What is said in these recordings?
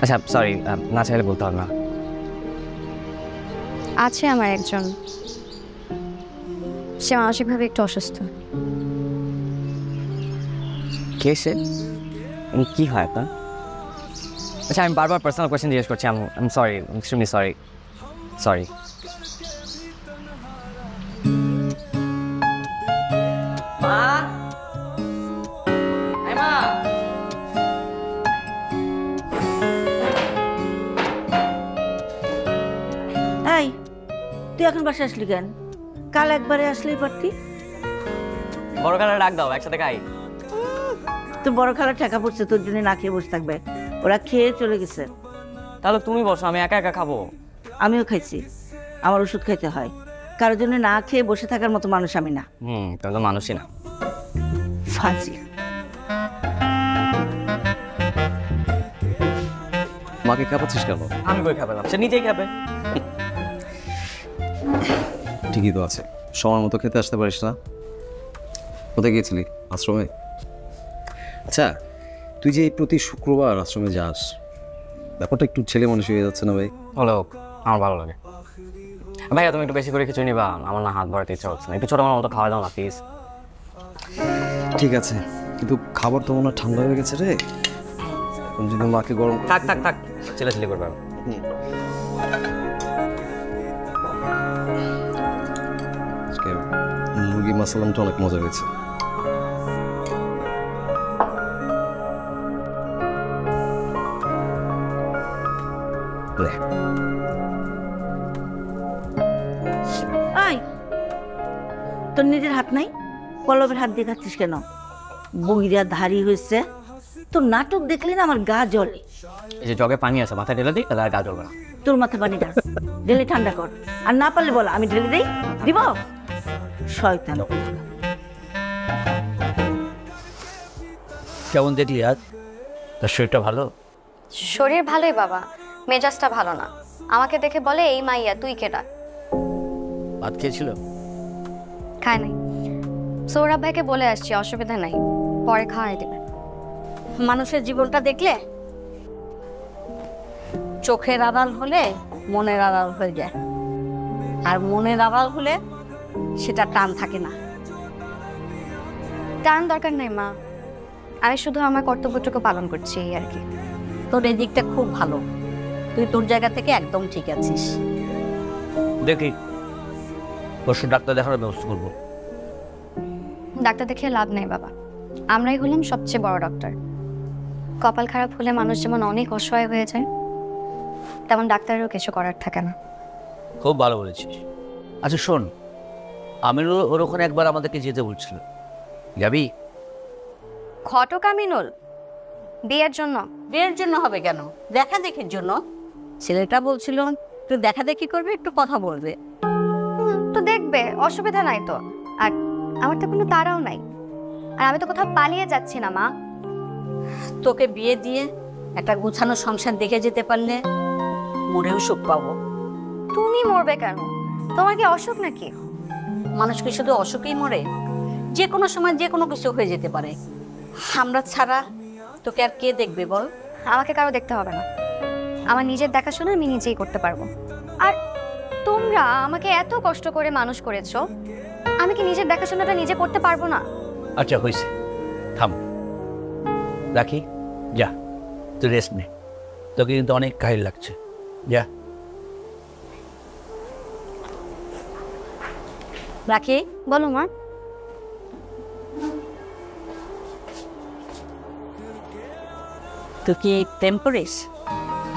আচ্ছা সরি, না চাইলে বলতে হবে না। আছে আমার একজন, সে মানসিকভাবে একটু অসুস্থ। কে সে? কি হয় আপনার? আচ্ছা আমি বারবার পার্সোনাল কোয়েশ্চেন জিজ্ঞেস করছি। I am sorry, extremely sorry. Sorry. মা, এই মা। এই তুই এখন বাসা আসলি কেন? কাল একবারে আসলেই পারতি। বড় খালা ডাক দাও, একসাথে খাই। তোর বড় খালা ঠেকা পড়ছে, তোর জন্য না খেয়ে বসে থাকবে। ওরা খেয়ে চলে গেছে। তাহলে তুমি বসো, আমি একা একা খাবো। আমিও খাইছি, আমার ওষুধ খাইতে হয়। কারোর জন্য না খেয়ে বসে থাকার মতো মানুষ আমি না। তুমি তো মানুষই না। ফাজি। মাকে খাপাচ্ছিস কেন? আমি কই খাবে না, সে নিজেই খাবে। ঠিকই তো আছে, সময় মতো খেতে আসতে পারিস না। কোথায় গিয়েছিলি? আশ্রমে? আচ্ছা তুই যে প্রতি শুক্রবার আশ্রমে যাস, ব্যাপারটা একটু ছেলে মানুষ হয়ে যাচ্ছে না ভাই? হলো, আমার ভালো লাগে। ভাইয়া তুমি একটু বেশি করে খিচুড়ি নিবা, আমার না হাত ভরাতে ইচ্ছা হচ্ছে না। একটু ছোট আমার মতো খাওয়া দাও না প্লিজ। ঠিক আছে, কিন্তু খাবার তো মনে হয় ঠান্ডা হয়ে গেছে রে। এখন যদি মাকে গরম থাক থাক থাক, চিল্লাচিল্লি করবে। আজকে মুরগি মাসালামটা অনেক মজা হয়েছে। আই তোর নিজের হাত নাই, পলবের হাত দিয়ে খাচ্ছিস কেন? বইরা ধারি হয়েছে। তোর নাটক দেখলে না আমার গা জ্বলে। এই যে জগে পানি আছে, মাথায় ঢেলে দিই, তাহলে আর গা জ্বলবে না। তোর মাথা পানি ঢাল, ঢেলে ঠান্ডা কর। আর না পারলে বল, আমি ঢেলে দেই। দিব? শয়তান। কেমন দেখলি আজ? তার শরীরটা ভালো? শরীর ভালোই বাবা, মেজাজটা ভালো না। আমাকে দেখে বলে এই মাইয়া তুই কেডা। ভাত খেয়েছিল? খায় নাই। সৌরভ ভাইকে বলে আসছি অসুবিধা নাই, পরে খাওয়াই দেবে। মানুষের জীবনটা দেখলে চোখের আড়াল হলে মনের আড়াল হয়ে যায়, আর মনের আড়াল হলে সেটা টান থাকে না। টান দরকার নাই মা, আমি শুধু আমার কর্তব্যটুকু পালন করছি এই আর কি। তোর এই দিকটা খুব ভালো, তুই তোর জায়গা থেকে একদম ঠিক আছিস। দেখি পশু ডাক্তার দেখানোর ব্যবস্থা করবো। ডাক্তার দেখিয়ে লাভ নেই বাবা, আমরাই হলাম সবচেয়ে বড় ডক্টর। কপাল খারাপ হলে মানুষ যেমন অনেক অসহায় হয়ে যায়, তেমন ডাক্তারেরও কিছু করার থাকে না। খুব ভালো বলেছিস। আচ্ছা শোন, আমিরও ওর ওখানে একবার আমাদেরকে যেতে বলছিল, যাবি? ঘটক আমিনুল বিয়ের জন্য? বিয়ের জন্য হবে কেন, দেখা দেখির জন্য। ছেলেটা বলছিল একটু দেখা দেখি করবে, একটু কথা বলবে। তো দেখবে, অসুবিধা নাই তো। আর আমার তো কোনো তাড়াও নাই, আর আমি তো কোথাও পালিয়ে যাচ্ছি না মা। তোকে বিয়ে দিয়ে একটা গুছানো সংসার দেখে যেতে পারলে মরেও সুখ পাবো। তুমি মরবে কেন? তোমার কি অসুখ নাকি? মানুষ কি শুধু অসুখেই মরে? যে কোনো সময় যে কোনো কিছু হয়ে যেতে পারে। আমরা ছাড়া তোকে আর কে দেখবে বল? আমাকে কারো দেখতে হবে না, আমার নিজের দেখাশোনা আমি নিজেই করতে পারবো। আর তোমরা আমাকে এত কষ্ট করে মানুষ করেছো, আমি কি নিজের দেখাশোনাটা নিজে করতে পারবো না? আচ্ছা হয়েছে, থাম, রাখি, যা তুই রেস্ট নে। তোকে কিন্তু অনেক ঘাইল লাগছে, যা। রাখি, বলো মা। তুই কি প্রেম করিস,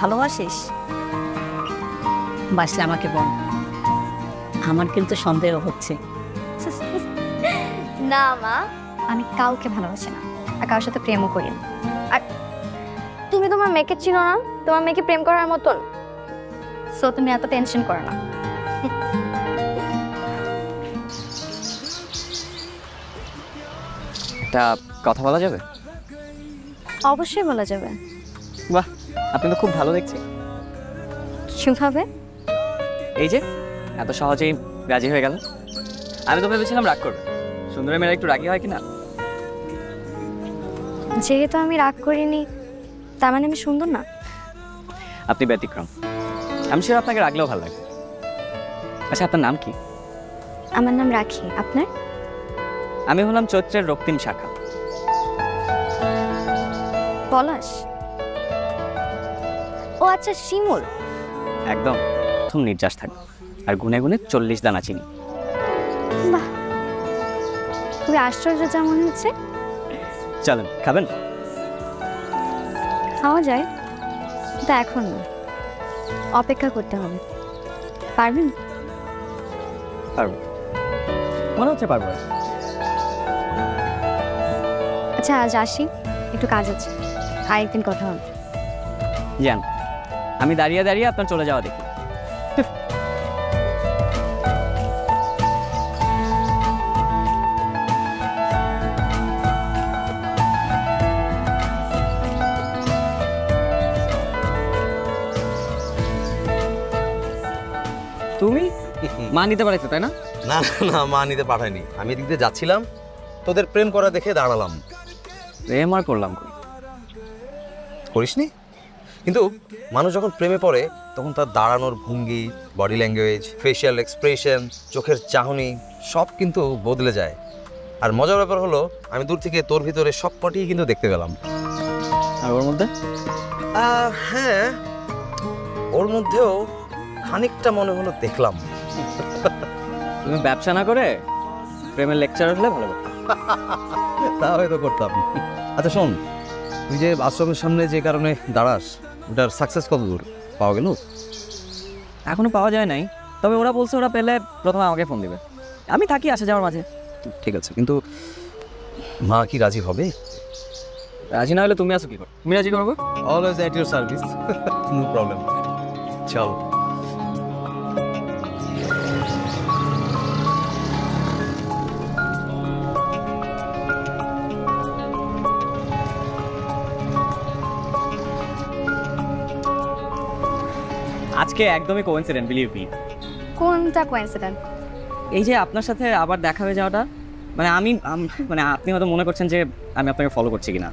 ভালোবাসিস? বাসলে আমাকে বল, আমার কিন্তু সন্দেহ হচ্ছে। না মা, আমি কাউকে ভালোবাসি না, আর কারোর সাথে প্রেমও করি না। আর তুমি তোমার মেয়েকে চিনো না, তোমার মেয়েকে প্রেম করার মতন। সো তুমি এত টেনশন করো না। একটা কথা বলা যাবে? অবশ্যই বলা যাবে। বাহ, আপনি তো খুব ভালো দেখছি। কিভাবে? এই যে এত সহজেই রাজি হয়ে গেল। আমি তো ভেবেছিলাম রাগ করবে। সুন্দরী মেয়েরা একটু রাগি হয় কিনা? যেহেতু আমি রাগ করিনি, তার মানে আমি সুন্দর না? আপনি ব্যতিক্রম। আমি শিওর আপনাকে রাখলেও ভালো লাগে। আচ্ছা, আপনার নাম কি? আমার নাম রাখি। আপনার? আমি হলাম চৈত্রের রক্তিম শাখা। পলাশ? ও আচ্ছা, শিমুল। একদম প্রথম নির্যাস থাকবে, আর গুনে গুনে 40 দানা চিনি। বাহ, খুবই আশ্চর্য যা মনে হচ্ছে। চলেন, খাবেন? খাওয়া যায়, কিন্তু এখন না, অপেক্ষা করতে হবে। পারবেন? পারবো, মনে হচ্ছে পারবো। আচ্ছা, আজ আসি, একটু কাজ আছে, আরেকদিন কথা হবে। জান, আমি দাঁড়িয়ে দাঁড়িয়ে আপনার চলে যাওয়া দেখি। তুমি মা নিতে পারছো তাই না? না না, মা নিতে পাঠায়নি। আমি এদিক দিয়ে যাচ্ছিলাম, তোদের প্রেম করা দেখে দাঁড়ালাম। প্রেম আর করলাম কই? করিসনি? কিন্তু মানুষ যখন প্রেমে পড়ে তখন তার দাঁড়ানোর ভঙ্গি, বডি ল্যাঙ্গুয়েজ, ফেশিয়াল এক্সপ্রেশন, চোখের চাহনি সব কিন্তু বদলে যায়। আর মজার ব্যাপার হলো, আমি দূর থেকে তোর ভিতরে সব কটিই কিন্তু দেখতে পেলাম। আর ওর মধ্যে? হ্যাঁ, ওর মধ্যেও খানিকটা মনে হলো দেখলাম। তুমি ব্যবসা না করে প্রেমের লেকচার হলে ভালো করতে। তা হয়তো করতাম। আচ্ছা শোন, তুই যে আশ্রমের সামনে যে কারণে দাঁড়াস, ওটার সাকসেস কত দূর পাওয়া গেল? এখনো পাওয়া যায় নাই, তবে ওরা বলছে ওরা পেলে প্রথমে আমাকে ফোন দিবে। আমি থাকি আসা যাওয়ার মাঝে। ঠিক আছে, কিন্তু মা কি রাজি হবে? রাজি না হলে তুমি আসো কি করো? তুমি রাজি করবো? Always at your service, no problem. চল। আজকে একদমই কোইন্সিডেন্ট, বিলিভ মি। কোনটা কোইন্সিডেন্ট? এই যে আপনার সাথে আবার দেখা হয়ে যাওয়াটা, মানে মানে আপনি হয়তো মনে করছেন যে আমি আপনাকে ফলো করছি কিনা।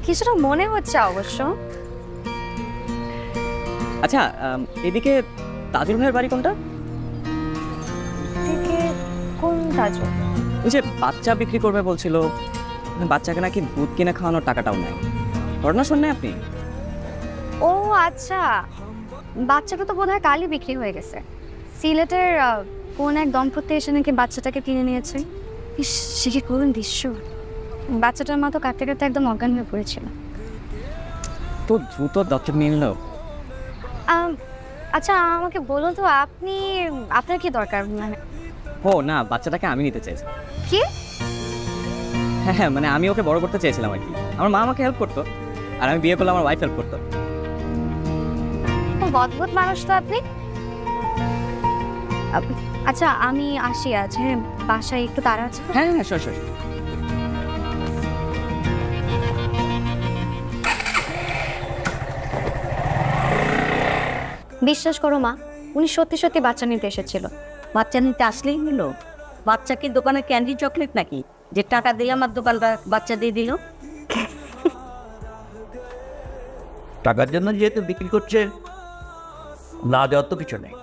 কিছুটা মনে হচ্ছে অবশ্য। আচ্ছা, এদিকে তাজুল ভাইয়ের বাড়ি কোনটা? কোন তাজুল? ওই যে বাচ্চা বিক্রি করবে বলছিল, বাচ্চাকে নাকি দুধ কিনে খাওয়ানোর টাকাটাও নেই। ঘটনা শুনলেন আপনি? ও আচ্ছা, বাচ্চাটা তো বোধহয় কালই বিক্রি হয়ে গেছে। সিলেটের কোন এক দম্পতি এসে নাকি বাচ্চাটাকে কিনে নিয়েছে। ইস, সে কি করুন দৃশ্য! বাচ্চাটার মা তো কাঁদতে কাঁদতে একদম অজ্ঞান হয়ে পড়েছিল। তো দ্রুত দত্তক নিয়ে নিল। আচ্ছা, আমাকে বলুন তো, আপনার কি দরকার? মানে ও না, বাচ্চাটাকে আমি নিতে চাইছি। কি? হ্যাঁ, মানে আমি ওকে বড় করতে চেয়েছিলাম আর কি। আমার মা আমাকে হেল্প করতো, আর আমি বিয়ে করলে আমার ওয়াইফ হেল্প করতো। অদ্ভুত মানুষ তো আপনি। আচ্ছা, আমি আসি আজ। হ্যাঁ, বাসায় একটু তাড়া আছে। হ্যাঁ হ্যাঁ, সর। বিশ্বাস করো মা, উনি সত্যি সত্যি বাচ্চা নিতে এসেছিল। বাচ্চা নিতে আসলেই হলো? বাচ্চা কি দোকানে ক্যান্ডি চকলেট নাকি যে টাকা দিয়ে আমার দোকানদার বাচ্চা দিয়ে দিল? টাকার জন্য যেহেতু বিক্রি করছে, না দেওয়ার তো কিছু নেই।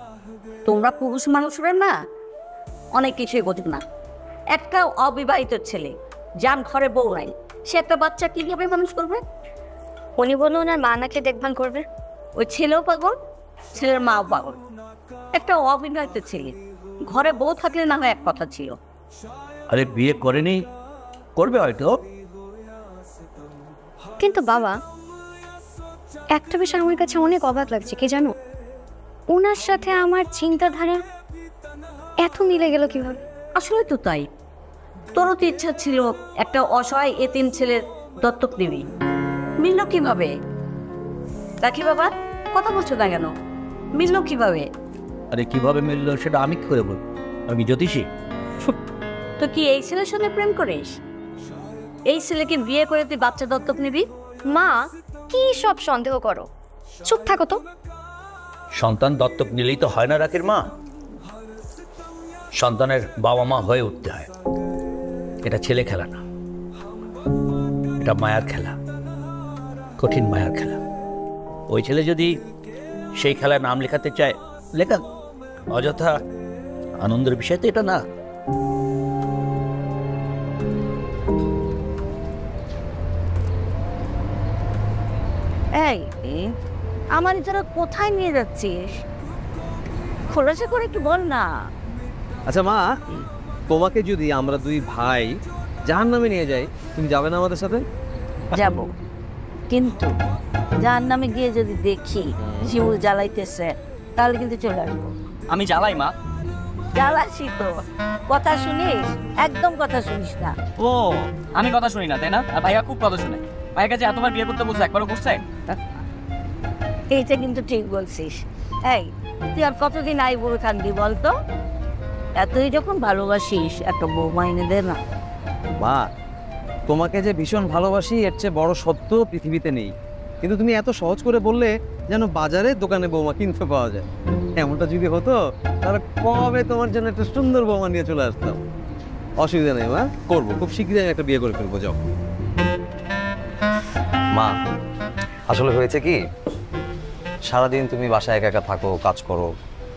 তোমরা পুরুষ মানুষরা না অনেক কিছুই বোঝো না। একটা অবিবাহিত ছেলে যার ঘরে বউ নাই, সে একটা বাচ্চা কিভাবে মানুষ করবে? উনি বললো ওনার মা নাকি দেখভাল করবে। ওই ছেলেও পাগল, ছেলের মাও পাগল। একটা অবিবাহিত ছেলে ঘরে বউ থাকলে না হয় এক কথা ছিল। আরে বিয়ে করেনি, করবে হয়তো। কিন্তু বাবা, একটা বিষয় আমার কাছে অনেক অবাক লাগছে, কি জানো? ওনার সাথে আমার চিন্তাধারা এত মিলে গেল কিভাবে? আসলে তো তাই। তোরও তো ইচ্ছা ছিল একটা অসহায় এতিম ছেলের দত্তক নিবি, মিলল কিভাবে? রাখি বাবা, কথা বলছো না কেন? মিলল কিভাবে? আরে কিভাবে মিললো সেটা আমি কি করে বলবো? আমি জ্যোতিষী? তো কি এই ছেলের সঙ্গে প্রেম করিস? এই ছেলেকে বিয়ে করে তুই বাচ্চা দত্তক নিবি? মা, কি সব সন্দেহ করো? চুপ থাকো তো। সন্তান দত্তক নিলেই তো হয় না রাখির মা, সন্তানের বাবা মা হয়ে উঠতে হয়। এটা ছেলে খেলা না, এটা মায়ার খেলা, কঠিন মায়ার খেলা। ওই ছেলে যদি সেই খেলায় নাম লেখাতে চায়, লেখা, অযথা আনন্দের বিষয় তো এটা না। এই আমার তোরা কোথায় নিয়ে যাচ্ছিস? খোলাসা করে একটু বল না। আচ্ছা মা, তোমাকে যদি আমরা দুই ভাই জাহান্নামে নিয়ে যাই, তুমি যাবে না আমাদের সাথে? যাব, কিন্তু জাহান্নামে গিয়ে যদি দেখি শিমুল জ্বালাইতেছে তাহলে কিন্তু চলে আসবো। আমি জ্বালাই মা। জ্বালাসি তো, কথা শুনিস? একদম কথা শুনিস না। ও আমি কথা শুনি না তাই না? আর ভাইয়া খুব কথা শুনে। ভাইয়ের কাছে এতবার বিয়ে করতে বলছে, একবারও করছে? এইটা কিন্তু ঠিক বলছিস। এই তুই আর কতদিন আই বলে থাকবি বলতো? এতই যখন ভালোবাসিস এত বৌমা এনে দে না। মা, তোমাকে যে ভীষণ ভালোবাসি এর চেয়ে বড় সত্য পৃথিবীতে নেই, কিন্তু তুমি এত সহজ করে বললে যেন বাজারে দোকানে বৌমা কিনতে পাওয়া যায়। এমনটা যদি হতো তাহলে কবে তোমার জন্য একটা সুন্দর বৌমা নিয়ে চলে আসতাম। অসুবিধা নেই মা, করবো, খুব শীঘ্রই আমি একটা বিয়ে করে ফেলবো। যাও মা, আসলে হয়েছে কি, সারাদিন তুমি বাসায় একা একা থাকো, কাজ করো,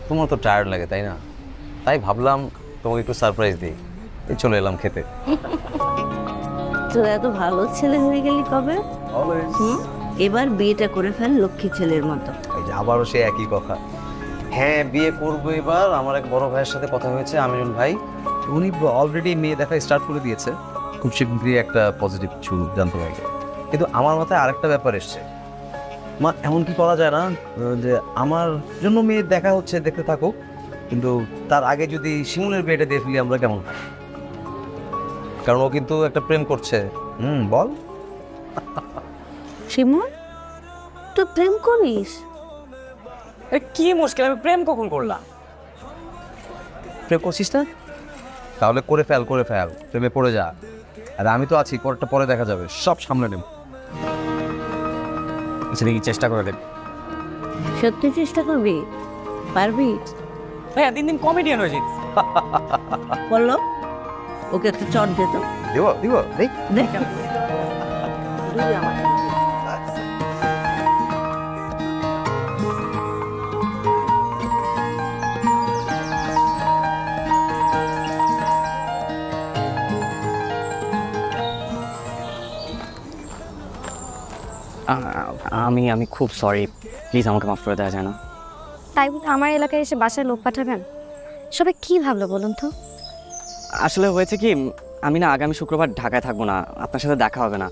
তোমার তো টায়ার্ড লাগে তাই না? তাই ভাবলাম তোমাকে একটু সারপ্রাইজ দিই, এই চলে এলাম খেতে। তোর এত ভালো ছেলে হয়ে গেলি কবে? এবার বিয়েটা করে ফেল লক্ষ্মী ছেলের মতো। এই যে আবারও সে একই কথা। হ্যাঁ, বিয়ে করবো এবার। আমার এক বড় ভাইয়ের সাথে কথা হয়েছে, আমিনুল ভাই, উনি অলরেডি মেয়ে দেখা স্টার্ট করে দিয়েছে। খুব শীঘ্রই একটা পজিটিভ কিছু জানতে পারবে। কিন্তু আমার মাথায় আরেকটা ব্যাপার এসছে। মা, এমন কি করা যায় না যে আমার জন্য মেয়ে দেখা হচ্ছে, দেখতে থাকুক, কিন্তু তার আগে যদি শিমুলের বিয়েটা দিয়ে ফেলি আমরা, কেমন হয়? কারণ ও কিন্তু একটা প্রেম করছে। বল। শিমুল, তুই প্রেম করিস? কি মুশকিল, আমি প্রেম কখন করলাম? প্রেম করছিস না? তাহলে করে ফেল, করে ফেল, প্রেমে পড়ে যা। আর আমি তো আছি, পরটা পরে দেখা যাবে, সব সামলে নেব। আচ্ছা দেখি, চেষ্টা করে দেব। সত্যি চেষ্টা করবি? পারবি? ভাইয়া দিন দিন কমেডিয়ান হয়ে যাচ্ছে। বললো ওকে একটা চট দে তো। দিব দিব, দেখ দেখ দুই আমার। আমি খুব সরি, প্লিজ আমাকে মাফ করে দেওয়া যায় না? তাই বলে আমার এলাকায় এসে বাসায় লোক পাঠাবেন? সবাই কি ভাবলো বলুন তো? আসলে হয়েছে কি, আমি না আগামী শুক্রবার ঢাকায় থাকবো না, আপনার সাথে দেখা হবে না।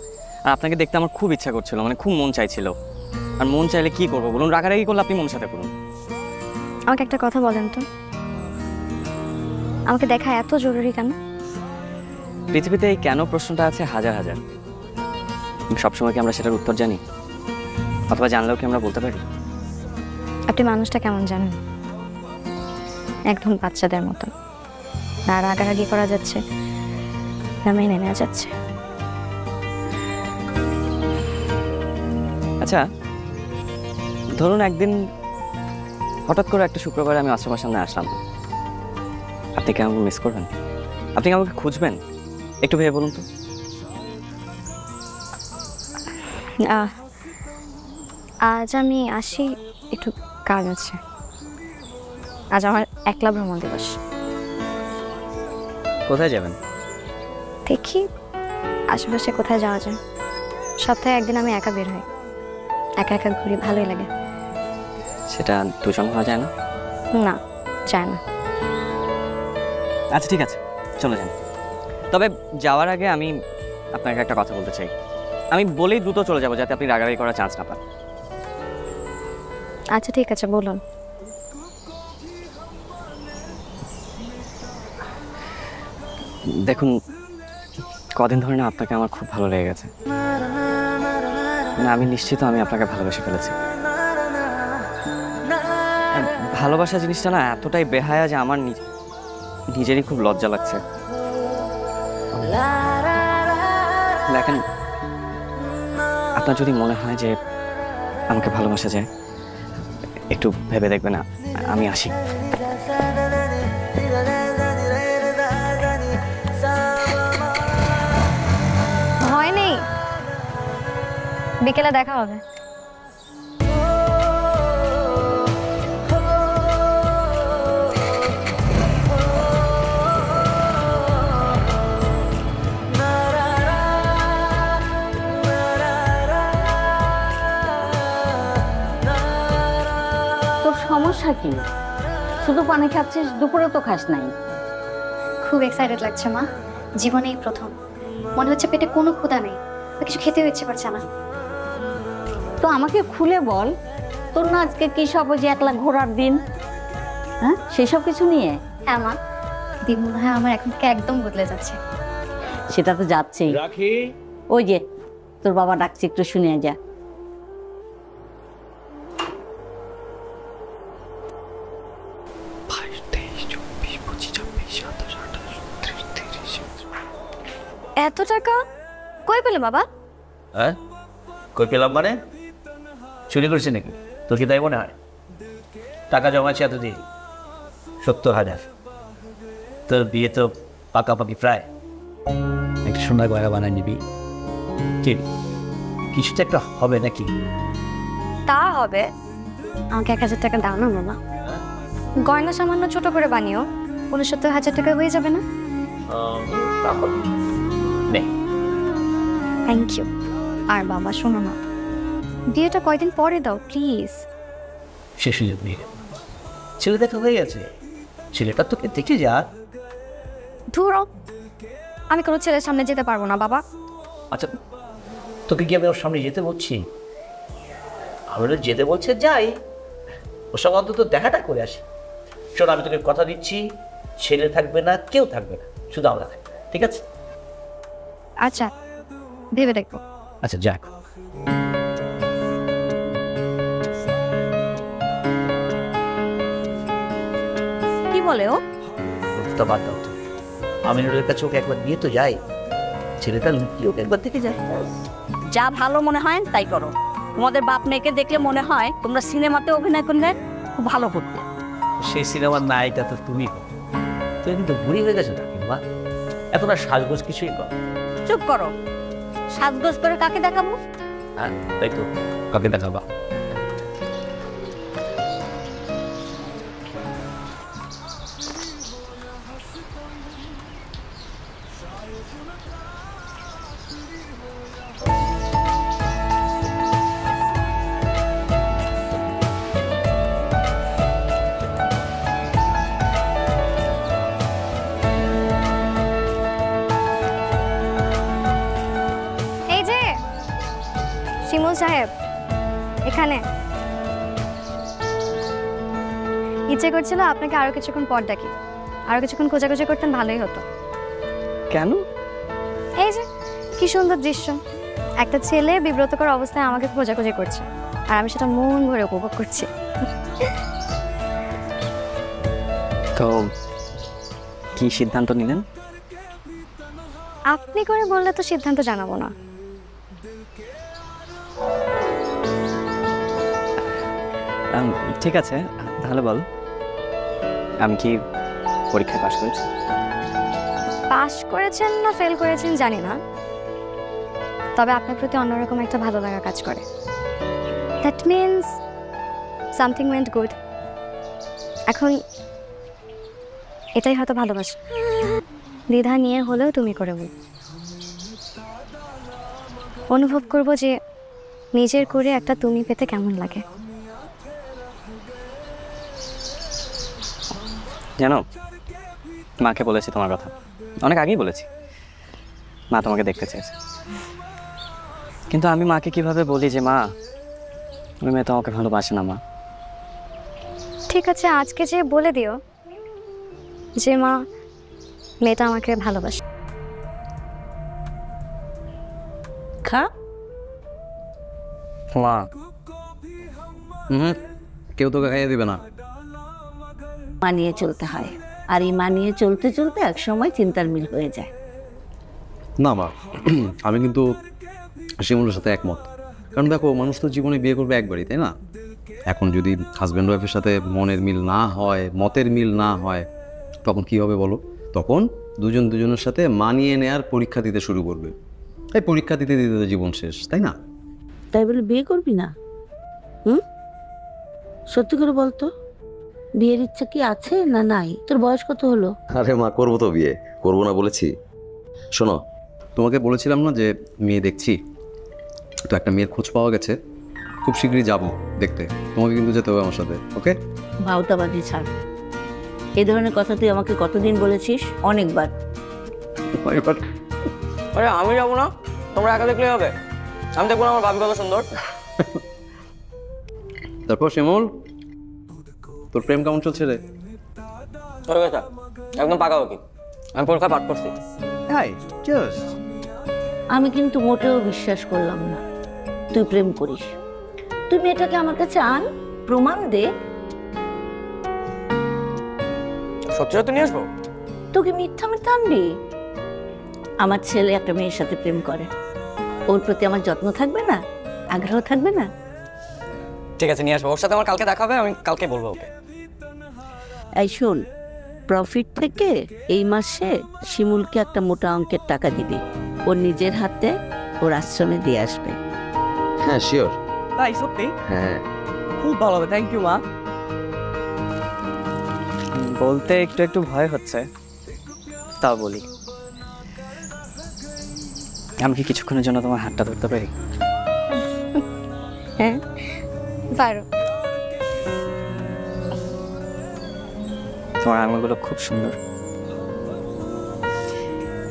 আর আপনাকে দেখতে আমার খুব ইচ্ছা করছিল, মানে খুব মন চাইছিল। আর মন চাইলে কি করবো বলুন? রাগারাগি করলে আপনি মনের সাথে করুন। আমাকে একটা কথা বলেন তো, আমাকে দেখা এত জরুরি কেন? পৃথিবীতে এই কেন প্রশ্নটা আছে হাজার হাজার। সবসময় কি আমরা সেটার উত্তর জানি? অথবা জানলেও কি আমরা বলতে পারি? আপনি মানুষটা কেমন জানেন? একদম বাচ্চাদের মতো। না রাগারাগি করা যাচ্ছে, না মেনে নেওয়া যাচ্ছে। আচ্ছা ধরুন একদিন হঠাৎ করে একটা শুক্রবারে আমি আশ্রমের সামনে আসলাম, আপনি কি আমাকে মিস করবেন? আপনি কি আমাকে খুঁজবেন? একটু ভেবে বলুন তো। আজ আমি আসি, একটু কাজ আছে। আজ আমার একলা ভ্রমণ দিবস। কোথায় যাবেন? দেখি আশেপাশে কোথায় যাওয়া যায়। সপ্তাহে একদিন আমি একা বের হই, একা একা ঘুরি, ভালোই লাগে। সেটা দুজন হওয়া যায় না? না, যায় না। আচ্ছা ঠিক আছে, চলে যান। তবে যাওয়ার আগে আমি আপনাকে একটা কথা বলতে চাই। আমি বলেই দ্রুত চলে যাবো, যাতে আপনি রাগারাগি করার চান্স না পান। আচ্ছা ঠিক আছে, বলুন। দেখুন, কদিন ধরে না আপনাকে আমার খুব ভালো লেগে গেছে। না, আমি নিশ্চিত আমি আপনাকে ভালোবেসে ফেলেছি। ভালোবাসা জিনিসটা না এতটাই বেহায়া যে আমার নিজেরই খুব লজ্জা লাগছে। দেখেন, আপনার যদি মনে হয় যে আমাকে ভালোবাসা যায়, একটু ভেবে দেখবেন। না আমি আসি। হয়নি, বিকেলে দেখা হবে। সমস্যা কি? শুধু পানি খাচ্ছিস, দুপুরে তো খাস নাই। খুব এক্সাইটেড লাগছে মা, জীবনে এই প্রথম। মনে হচ্ছে পেটে কোনো ক্ষুধা নেই, আর কিছু খেতেও ইচ্ছে করছে না। তো আমাকে খুলে বল, তোর না আজকে কি সব ওই যে একলা ঘোরার দিন, হ্যাঁ সেসব কিছু নিয়ে? হ্যাঁ মা, দিন মনে হয় আমার এখন থেকে একদম বদলে যাচ্ছে। সেটা তো যাচ্ছেই। রাখি, ওই যে তোর বাবা ডাকছে, একটু শুনে যা। এত টাকা কই পেলে বাবা? হ্যাঁ কই পেলাম মানে? চুরি করছি নাকি? তোর কি তাই মনে হয়? টাকা জমাচ্ছি এতদিন 70,000। তোর বিয়ে তো পাকাপাকি প্রায়। একটা সোনার গয়না বানায় নিবি, ঠিক কিছু তো একটা হবে নাকি? তা হবে। আমাকে 1,000 টাকা দাও না মামা। গয়না সামান্য ছোট করে বানিও, 69,000 টাকা হয়ে যাবে না? নে, থ্যাংক ইউ। আর বাবা শোনো না, বিয়েটা কয়দিন পরে দাও প্লিজ। সে সুযোগ নিয়ে ছেলে দেখা হয়ে গেছে, ছেলেটা তোকে দেখে যা। ধুর, আমি কোনো ছেলের সামনে যেতে পারবো না বাবা। আচ্ছা তোকে কি আমি ওর সামনে যেতে বলছি? আমরা যেতে বলছে যাই, ওর সঙ্গে অন্তত দেখাটা করে আসি। শোন, আমি তোকে কথা দিচ্ছি, ছেলে থাকবে না, কেউ থাকবে না, শুধু আমরা থাকবে, ঠিক আছে? আচ্ছা, ভেবে দেখবো। আচ্ছা যাক। কি বলে ও? ওটা বাদ দাও তো, আমিনুলের কাছে ওকে একবার নিয়ে তো যাই, ছেলেটা লুকিয়ে ওকে একবার দেখে যায়। যা ভালো মনে হয় তাই করো। তোমাদের বাপ মেয়েকে দেখলে মনে হয় তোমরা সিনেমাতে অভিনয় করলে খুব ভালো করতে। সেই সিনেমার নায়িকা তো তুমি হো। তুমি কিন্তু বুড়ি হয়ে গেছো না কিংবা এত না সাজগোজ কিছুই কর। চুপ করো, সাজগোজ করে কাকে দেখাবো? হ্যাঁ তাই তো, কাকে দেখাবা? এই যে শিমুল সাহেব, এখানে। ইচ্ছে করছিল আপনাকে আরো কিছুক্ষণ পর ডাকি, আরো কিছুক্ষণ খোঁজাখুঁজি করতেন, ভালোই হতো। কেন? এই যে কি সুন্দর দৃশ্য, একটা ছেলে বিব্রতকর অবস্থায় আমাকে খোঁজাখুঁজি করছে, আর আমি সেটা মন ভরে উপভোগ করছি। তো কি সিদ্ধান্ত নিলেন? আপনি করে বললে তো সিদ্ধান্ত জানাবো না। ঠিক আছে, তাহলে বল, আমি কি পরীক্ষায় পাশ করেছি? পাস করেছেন না ফেল করেছেন জানি না, তবে আপনার প্রতি অন্যরকম একটা ভালো লাগা কাজ করে। That means something went good. এখন এটাই হয়তো ভালোবাসা। দ্বিধা নিয়ে হলেও তুমি করে বল। অনুভব করব যে নিজের করে একটা তুমি পেতে কেমন লাগে। জানো, মাকে বলেছি তোমার কথা, অনেক আগেই বলেছি। মা তোমাকে দেখতে চেয়েছে, কিন্তু আমি মাকে কিভাবে বলি যে মা, ওই মেয়ে তো আমাকে ভালোবাসে না। মা ঠিক আছে, আজকে যে বলে দিও যে মা, মেয়েটা আমাকে ভালোবাসে। খা। মা কেউ তোকে খাইয়ে দিবে না। মানিয়ে চলতে হয়, আর এই মানিয়ে চলতে চলতে এক সময় চিন্তার মিল হয়ে যায়। না মা, আমি কিন্তু শিমুলের সাথে একমত। কারণ দেখো, মানুষ তো জীবনে বিয়ে করবে একবারই, তাই না? এখন যদি হাজব্যান্ড ওয়াইফের সাথে মনের মিল না হয়, মতের মিল না হয়, তখন কি হবে বলো? তখন দুজন দুজনের সাথে মানিয়ে নেয়ার পরীক্ষা দিতে শুরু করবে। এই পরীক্ষা দিতে দিতে তো জীবন শেষ, তাই না? তাই বলে বিয়ে করবি না? সত্যি করে বলতো, বিয়ের ইচ্ছা কি আছে না নাই? তোর বয়স কত হলো? আরে মা, করবো তো বিয়ে, করবো না বলেছি? শোনো, তোমাকে বলেছিলাম না যে মেয়ে দেখছি, তো একটা মেয়ের খোঁজ পাওয়া গেছে। খুব শীঘ্রই যাব দেখতে, তোমাকে কিন্তু যেতে হবে আমার সাথে, ওকে? ভাওতাবাজি ছাড়। এই ধরনের কথা তুই আমাকে কতদিন বলেছিস? অনেকবার। আরে আমি যাবো না, তোমরা একা দেখলেই হবে। আমি দেখবো না আমার ভাবি কত সুন্দর। তারপর শিমুল, তোর প্রেম কেমন চলছে রে? হয়ে গেছে, একদম পাকা কি। আমি পরীক্ষা পাঠ করছি। হাই জাস্ট আমি কিন্তু মোটেও বিশ্বাস করলাম না তুই প্রেম করিস। তুই মেয়েটাকে আমার কাছে আন, প্রমাণ দে। সত্যি সত্যি নিয়ে আসবো? তোকে মিথ্যা মিথ্যা আনবি? আমার ছেলে একটা মেয়ের সাথে প্রেম করে, ওর প্রতি আমার যত্ন থাকবে না, আগ্রহ থাকবে না? ঠিক আছে, নিয়ে আসবো। ওর সাথে আমার কালকে দেখা হবে, আমি কালকে বলবো ওকে। এই শোন, প্রফিট থেকে এই মাসে শিমুলকে একটা মোটা অঙ্কের টাকা দিবি, ওর নিজের হাতে ওর আশ্রমে দিয়ে আসবে। হ্যাঁ শিওর। তাই সত্যি? হ্যাঁ খুব ভালো হবে, থ্যাংক ইউ মা। বলতে একটু একটু ভয় হচ্ছে, তাও বলি। আমি কি কিছুক্ষণের জন্য তোমার হাতটা ধরতে পারি? হ্যাঁ পারো। তোমার আঙুলগুলো খুব সুন্দর।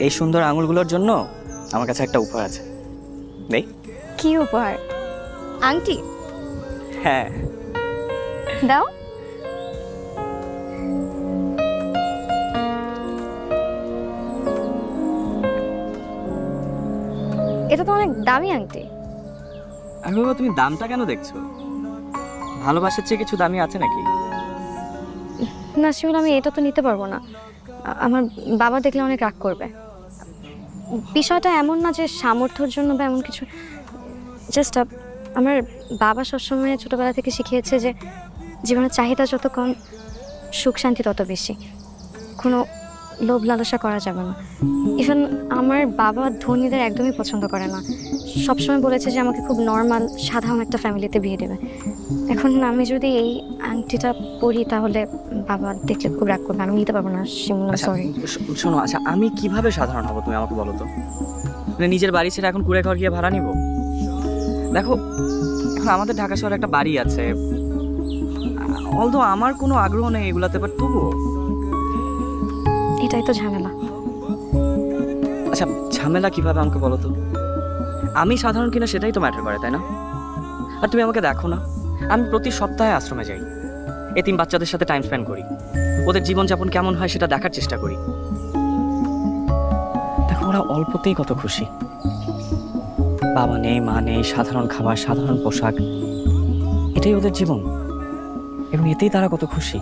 এই সুন্দর আঙুলগুলোর জন্য আমার কাছে একটা উপহার আছে, নেই? কি উপহার? আংটি? হ্যাঁ। দাও। এটা তো অনেক দামি আংটি। আমি বলবো তুমি দামটা কেন দেখছো? ভালোবাসার চেয়ে কিছু দামি আছে নাকি? না শিমুল, আমি এটা তো নিতে পারবো না। আমার বাবা দেখলে অনেক রাগ করবে। বিষয়টা এমন না যে সামর্থ্যের জন্য বা এমন কিছু, জাস্ট আমার বাবা সবসময় ছোটোবেলা থেকে শিখিয়েছে যে জীবনের চাহিদা যত কম, সুখ শান্তি তত বেশি। কোনো লোভ লালসা করা যাবে না। ইভেন আমার বাবা ধনীদের একদমই পছন্দ করে না, সবসময় বলেছে যে আমাকে খুব নর্মাল সাধারণ একটা ফ্যামিলিতে বিয়ে দেবে। এখন আমি যদি এই আংটিটা পরি তাহলে বাবা দেখলে খুব রাগ করবে, আমি নিতে পারবো না। শিমুল সরি। শোনো, আচ্ছা আমি কিভাবে সাধারণ হবো তুমি আমাকে বলো তো? মানে নিজের বাড়ি ছেড়ে এখন কুড়ে ঘর গিয়ে ভাড়া নিব? দেখো এখন আমাদের ঢাকা শহরে একটা বাড়ি আছে, অলদো আমার কোনো আগ্রহ নেই এগুলাতে, বাট তবুও। এটাই তো ঝামেলা। আচ্ছা ঝামেলা কিভাবে আমাকে বলো তো? আমি সাধারণ কিনা সেটাই তো ম্যাটার করে, তাই না? আর তুমি আমাকে দেখো না, আমি প্রতি সপ্তাহে আশ্রমে যাই, এতিম বাচ্চাদের সাথে টাইম স্পেন্ড করি, ওদের জীবনযাপন কেমন হয় সেটা দেখার চেষ্টা করি। দেখো ওরা অল্পতেই কত খুশি। বাবা নেই, মা নেই, সাধারণ খাবার, সাধারণ পোশাক, এটাই ওদের জীবন, এবং এতেই তারা কত খুশি।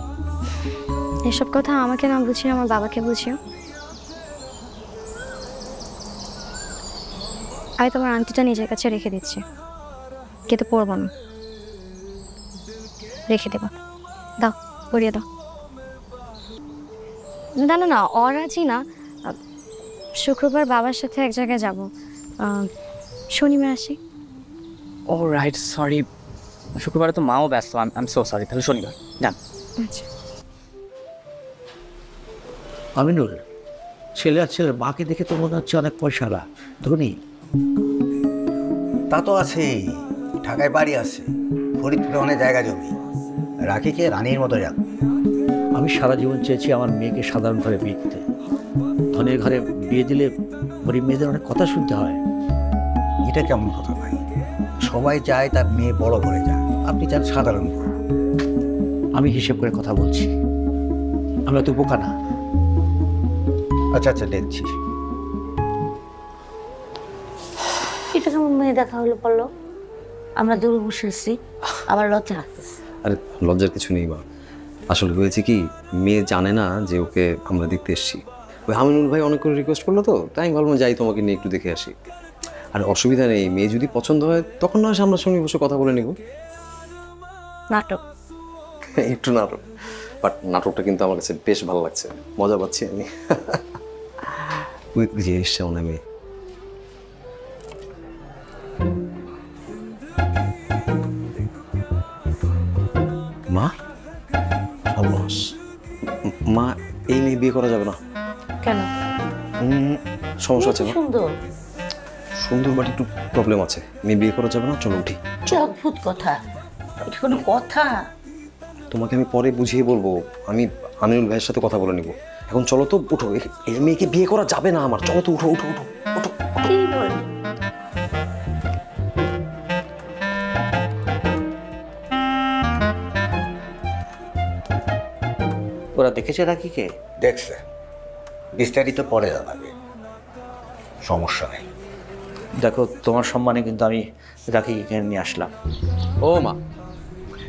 এসব কথা আমাকে না বুঝিয়ে আমার বাবাকে বুঝিও। আমি তোমার আংটিটা নিজের কাছে রেখে দিচ্ছি, কিন্তু পরবো না। রেখে দেবো, দাও, পরিয়ে দাও। না না না, অরাজি না। শুক্রবার বাবার সাথে এক জায়গায় যাব, শনিবার আসি। ও রাইট, সরি, শুক্রবারে তো মাও ব্যস্ত। I am so sorry. তাহলে শনিবার যান। আচ্ছা। আমিনুল, ছেলে আর ছেলের মাকে দেখে তো মনে হচ্ছে অনেক পয়সাওয়ালা, ধনী। তা তো আছেই, ঢাকায় বাড়ি আছে, ফরিদপুরে অনেক জায়গা জমি, রাখিকে রানীর মতো রাখ। আমি সারা জীবন চেয়েছি আমার মেয়েকে সাধারণ ঘরে বিয়ে দিতে। ধনের ঘরে বিয়ে দিলে গরিব মেয়েদের অনেক কথা শুনতে হয়। এটা কেমন কথা ভাই? সবাই চায় তার মেয়ে বড় ঘরে যাক, আপনি চান সাধারণ ঘর। আমি হিসেব করে কথা বলছি, আমরা তো বোকা না। আচ্ছা আচ্ছা, দেখছি। এটা কেমন মেয়ে দেখা হলো বললো? আমরা দূরে বসে আছি, আবার লজ্জা আসতেছে। আরে লজ্জার কিছু নেই বা, আসলে হয়েছে কি, মেয়ে জানে না যে ওকে আমরা দেখতে এসেছি। ওই আমিনুল ভাই অনেক করে রিকোয়েস্ট করলো, তো তাই আমি ভাবলাম যাই তোমাকে নিয়ে একটু দেখে আসি। আর অসুবিধা নেই, মেয়ে যদি পছন্দ হয় তখন না সামনাসামনি বসে কথা বলে নিব। নাটক? একটু নাটক, বাট নাটকটা কিন্তু আমার কাছে বেশ ভালো লাগছে, মজা পাচ্ছি আমি। ওই যে এসছে মনে হয় মেয়ে। মা, অলমোস্ট। মা, এই মেয়ে বিয়ে করা যাবে না। কেন? সমস্যা আছে মা। সুন্দর। সুন্দর বাট একটু প্রবলেম আছে, মেয়ে বিয়ে করা যাবে না, চলো উঠি। কি অদ্ভুত কথা, এটা কোনো কথা? তোমাকে আমি পরে বুঝিয়ে বলবো, আমি আমিনুল ভাইয়ের সাথে কথা বলে নিব। এখন চলো তো, উঠো। এই মেয়েকে বিয়ে করা যাবে না আমার, চলো তো, উঠো উঠো উঠো উঠো। কি বলি? ওরা দেখেছে রাখিকে? দেখছে, বিস্তারিত পরে জানাবে, সমস্যা নেই। দেখো, তোমার সম্মানে কিন্তু আমি রাখিকে এখানে নিয়ে আসলাম। ও মা,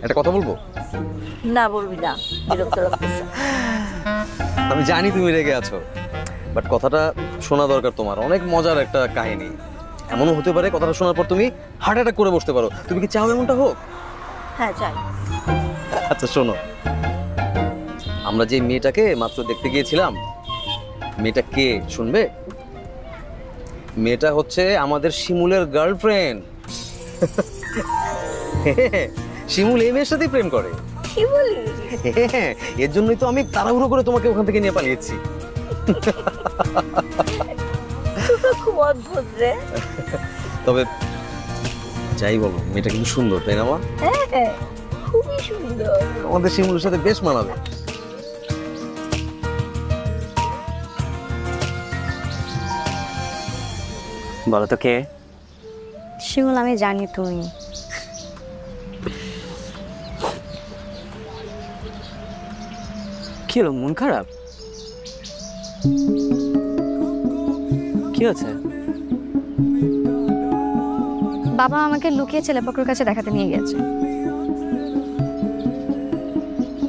একটা কথা বলবো? না বলবি না, বিরক্ত লাগতেছে। আমি জানি তুমি রেগে আছো, বাট কথাটা শোনা দরকার তোমার। অনেক মজার একটা কাহিনী। এমনও হতে পারে কথাটা শোনার পর তুমি হার্ট অ্যাটাক করে বসতে পারো। তুমি কি চাও এমনটা হোক? হ্যাঁ চাই। আচ্ছা শোনো, আমরা যে মেয়েটাকে মাত্র দেখতে গিয়েছিলাম, মেয়েটা কে শুনবে? মেয়েটা হচ্ছে আমাদের শিমুলের গার্লফ্রেন্ড। শিমুল এই মেয়ের সাথেই প্রেম করে। কি বলি? হ্যাঁ, এর জন্যই তো আমি তাড়াহুড়ো করে তোমাকে ওখান থেকে নিয়ে পালিয়েছি। খুব অদ্ভুত রে। তবে যাই বলো, মেয়েটা কিন্তু সুন্দর, তাই না মা? হ্যাঁ, খুবই সুন্দর। আমাদের শিমুলের সাথে বেশ মানাবে। বলো তো কে? শিমুল, আমি জানি তুমি। কি হলো, মন খারাপ? কি হচ্ছে? বাবা আমাকে লুকিয়ে ছেলেপক্ষের কাছে দেখাতে নিয়ে গেছে।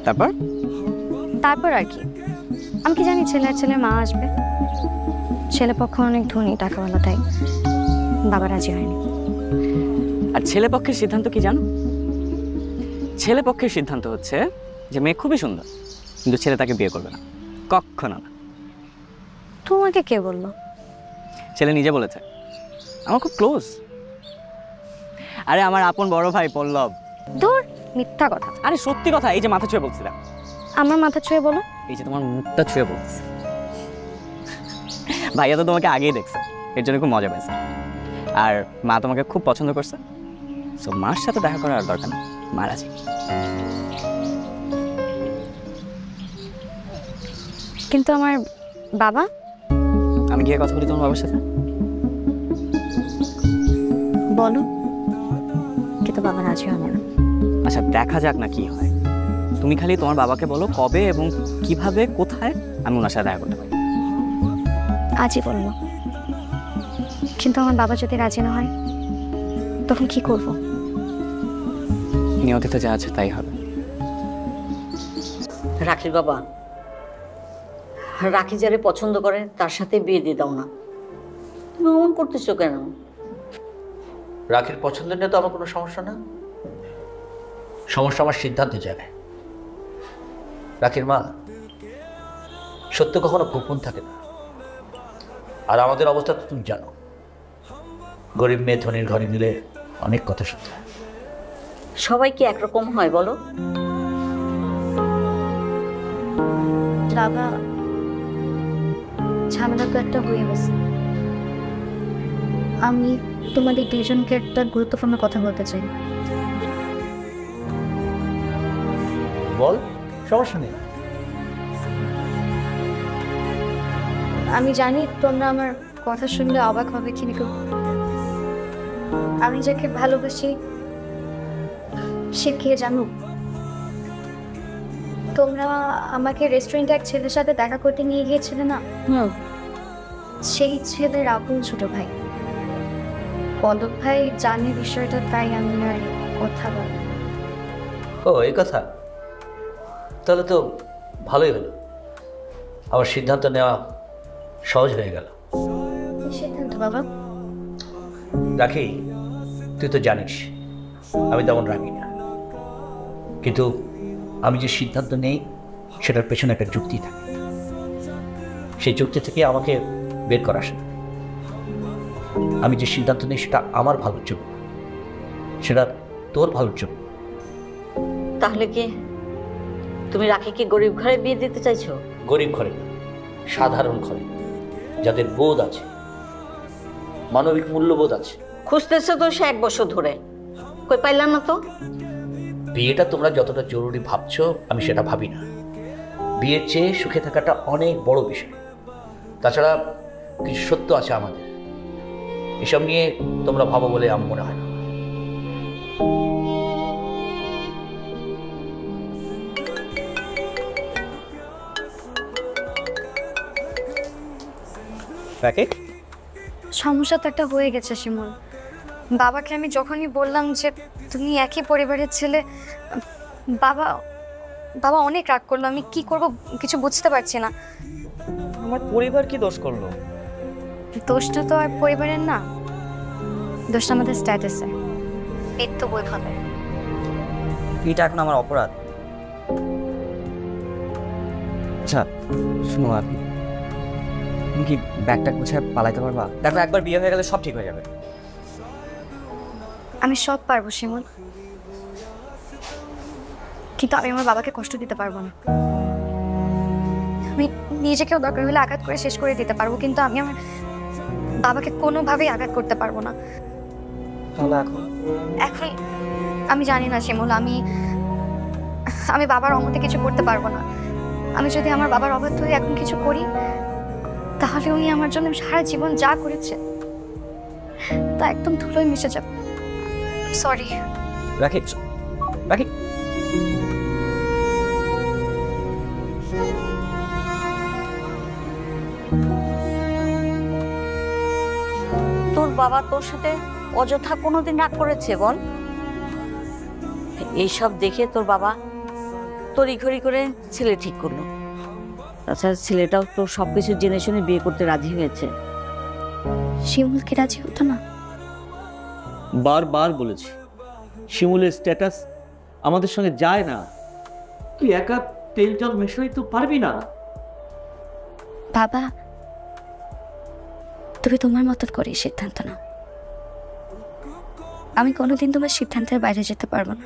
তারপর? তারপর আর কি, আমি কি জানি ছেলের মা আসবে। ছেলেপক্ষ অনেক ধনী, টাকাওয়ালা, তাই বাবা রাজি হয়নি। আর ছেলে পক্ষের সিদ্ধান্ত কি জানো? ছেলে পক্ষের সিদ্ধান্ত হচ্ছে যে মেয়ে খুবই সুন্দর, কিন্তু ছেলে তাকে বিয়ে করবে না, কখনো না। তোমাকে কে বললো? ছেলে নিজে বলেছে, আমার খুব ক্লোজ। আরে আমার আপন বড় ভাই পল্লব। দূর, মিথ্যা কথা। আরে সত্যি কথা, এই যে মাথা ছুঁয়ে বলছিলাম। আমার মাথা ছুঁয়ে বলো? এই যে তোমার মুখটা ছুঁয়ে বলছি। ভাইয়া তো তোমাকে আগেই দেখছে, এর জন্য খুব মজা পাইছে। আর মা তোমাকে খুব পছন্দ করছে, সো মার সাথে দেখা করার দরকার নেই, মা রাজি। কিন্তু আমার বাবা? আমি গিয়ে কথা বলি তোমার বাবার সাথে। বলো, কিন্তু বাবা রাজি হবে না। আচ্ছা দেখা যাক না কি হয়। তুমি খালি তোমার বাবাকে বলো কবে এবং কিভাবে কোথায় আমি ওনার সাথে দেখা করতে পারি। আজই বললো, কিন্তু আমার বাবা যদি রাজি না হয় তখন কি করব? নিয়তিতে যা আছে তাই হবে। রাখির বাবা, রাখি যারে পছন্দ করে তার সাথে বিয়ে দিয়ে দাও না। তুমি অমন করতেছো কেন? রাখির পছন্দ নিয়ে তো আমার কোনো সমস্যা না, সমস্যা আমার সিদ্ধান্তের জায়গায়। রাখির মা, সত্য কখনো গোপন থাকে না। আর আমাদের অবস্থা তো তুমি জানো, গরিব মেয়ে ধনীর ঘরে নিলে অনেক কথা শুনতে হয়। সবাই কি একরকম হয় বলো? বাবা, ঝামেলা তো একটা হয়ে গেছে। আমি তোমাদের দুজনকে একটা গুরুত্বপূর্ণ কথা বলতে চাই। বল, সমস্যা নেই। আমি জানি তোমরা আমার কথা শুনলে অবাক হবে, কিন্তু আমি যাকে ভালোবাসি সে কে জানো? তোমরা আমাকে রেস্টুরেন্টে এক ছেলের সাথে দেখা করতে নিয়ে গিয়েছিলে না? সেই ছেলের আপন ছোট ভাই পদক ভাই জানে বিষয়টা, তাই আমি আর কথা বলি। ও এই কথা, তাহলে তো ভালোই হলো, আমার সিদ্ধান্ত নেওয়া সহজ হয়ে গেল। সিদ্ধান্ত বাবা? রাখি, তুই তো জানিস আমি তেমন রাখি না, কিন্তু আমি যে সিদ্ধান্ত নেই সেটার পেছনে একটা যুক্তি থাকে। সেই যুক্তি থেকে আমাকে বের করা আসে না। আমি যে সিদ্ধান্ত নেই সেটা আমার ভালোর জন্য, সেটা তোর ভালোর জন্য। তাহলে কি তুমি রাখিকে গরিব ঘরে বিয়ে দিতে চাইছো? গরিব ঘরে না, সাধারণ ঘরে, যাদের বোধ আছে। মানবিক মূল্যবোধ আছে। খুঁজতেছে তো সে 1 বছর ধরে, কই পাইলাম না তো। বিয়েটা তোমরা যতটা জরুরি ভাবছো আমি সেটা ভাবি না। বিয়ের চেয়ে সুখে থাকাটা অনেক বড় বিষয়। তাছাড়া কিছু সত্য আছে আমাদের, এসব নিয়ে তোমরা ভাবো বলে আমার মনে হয় না। প্যাকেট সমস্যা তো একটা হয়ে গেছে শিমুল। বাবাকে আমি যখনই বললাম যে তুমি একই পরিবারের ছেলে, বাবা বাবা অনেক রাগ করলো। আমি কি করব কিছু বুঝতে পারছি না। আমার পরিবার কি দোষ করলো? দোষটা তো আর পরিবারের না, দোষটা আমাদের স্ট্যাটাসে, বিত্ত বৈভবে। এটা এখন আমার অপরাধ। আচ্ছা শুনো, তুমি কি ব্যাগটা গুছিয়ে পালাইতে পারবা? দেখো একবার বিয়ে হয়ে গেলে সব ঠিক হয়ে যাবে। আমি সব পারবো শিমুল, কিন্তু আমি আমার বাবাকে কষ্ট দিতে পারবো না। আমি নিজেকেও দরকার হলে আঘাত করে শেষ করে দিতে পারবো, কিন্তু আমি আমার বাবাকে কোনোভাবেই আঘাত করতে পারবো না। তাহলে এখন আমি জানি না শিমুল, আমি বাবার অমতে কিছু করতে পারবো না। আমি যদি আমার বাবার অবাধ্য হয়ে এখন কিছু করি, তাহলে উনি আমার জন্য সারা জীবন যা করেছে তা একদম ধুলোয় মিশে যাবে। সরি। রাখি রাখি। তোর বাবা তোর সাথে অযথা কোনোদিন রাগ করেছে বল? এইসব দেখে তোর বাবা তড়িঘড়ি করে ছেলে ঠিক করলো। তাছাড়া ছেলেটাও তোর সবকিছু জেনে শুনে বিয়ে করতে রাজি হয়েছে। শিমুল কি রাজি হতো না? বারবার বলেছি শিমুলের স্ট্যাটাস আমাদের সঙ্গে যায় না। তুই একা তেল জল মেশাই তো পারবি না। বাবা, তুমি তোমার মতন করে সিদ্ধান্ত নাও। আমি কোনোদিন তোমার সিদ্ধান্তের বাইরে যেতে পারবো না।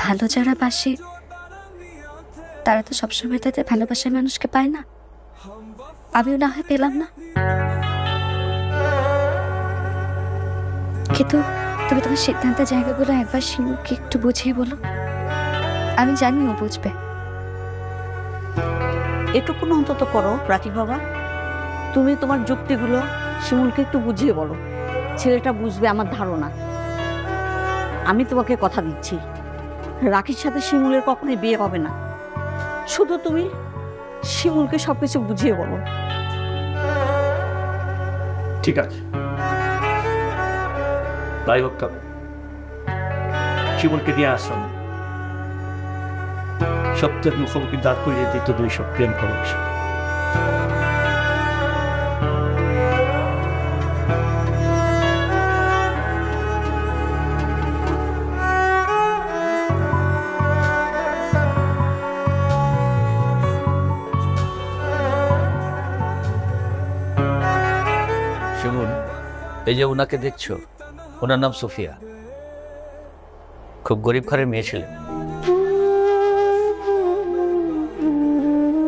ভালো যারা বাসে তারা তো সবসময় তাদের ভালোবাসার মানুষকে পায় না। আমিও না হয় পেলাম না, কিন্তু তুমি তোমার সিদ্ধান্তের জায়গাগুলো একবার শিমুলকে একটু বুঝিয়ে বলো। আমি জানি ও বুঝবে। এটুকু অন্তত করো রাকিব বাবা, তুমি তোমার যুক্তিগুলো শিমুলকে একটু বুঝিয়ে বলো। ছেলেটা বুঝবে আমার ধারণা। আমি তোমাকে কথা দিচ্ছি, রাকির সাথে শিমুলের কখনোই বিয়ে হবে না। শুধু তুমি শিমুলকে সবকিছু বুঝিয়ে বলো। ঠিক আছে, তাই হোক। তবে শিমুলকে নিয়ে আসলাম, সত্যের মুখোমুখি দাঁড় করিয়ে দিত দুই সব প্রেম ভালোবাসা। শিমুল, এই যে ওনাকে দেখছো, ওনার নাম সুফিয়া। খুব গরিব ঘরের মেয়ে ছিলেন।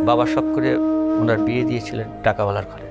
বাবা শখ করে ওনার বিয়ে দিয়েছিলেন টাকাওয়ালার ঘরে।